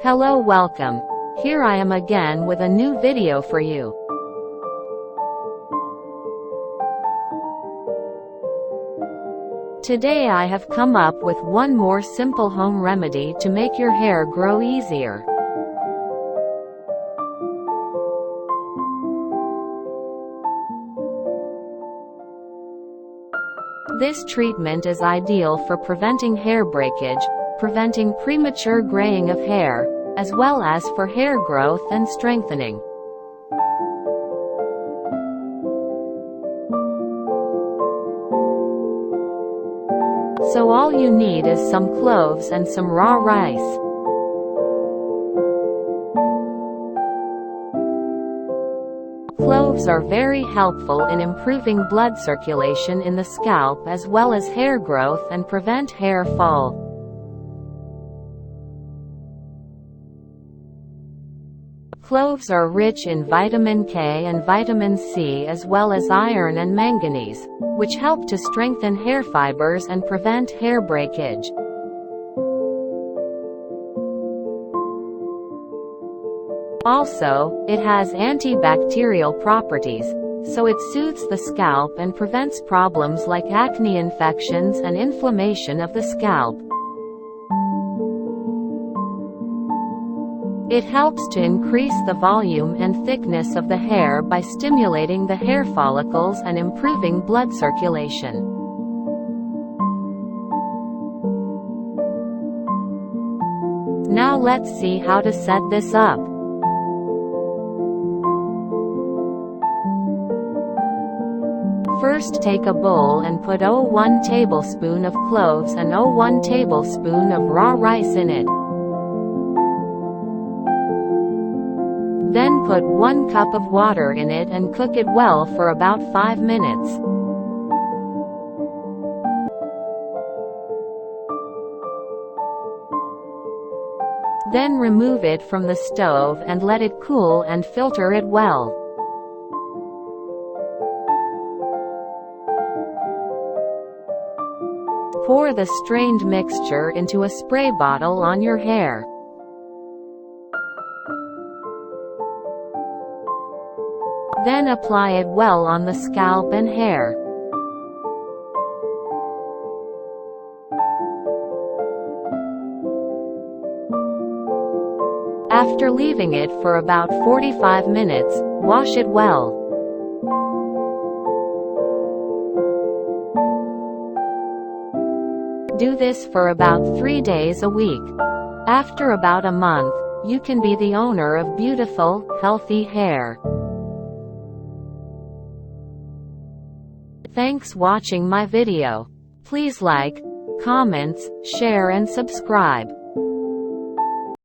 Hello, welcome. Here I am again with a new video for you. Today I have come up with one more simple home remedy to make your hair grow easier. This treatment is ideal for preventing hair breakage, preventing premature graying of hair, as well as for hair growth and strengthening. So all you need is some cloves and some raw rice. Cloves are very helpful in improving blood circulation in the scalp as well as hair growth and prevent hair fall. Cloves are rich in vitamin K and vitamin C as well as iron and manganese, which help to strengthen hair fibers and prevent hair breakage. Also, it has antibacterial properties, so it soothes the scalp and prevents problems like acne infections and inflammation of the scalp. It helps to increase the volume and thickness of the hair by stimulating the hair follicles and improving blood circulation. Now let's see how to set this up. First, take a bowl and put 1 tablespoon of cloves and 1 tablespoon of raw rice in it. Then put 1 cup of water in it and cook it well for about 5 minutes. Then remove it from the stove and let it cool and filter it well. Pour the strained mixture into a spray bottle on your hair. Then apply it well on the scalp and hair. After leaving it for about 45 minutes, wash it well. Do this for about 3 days a week. After about a month, you can be the owner of beautiful, healthy hair. Thanks watching my video. Please like, comments, share and subscribe.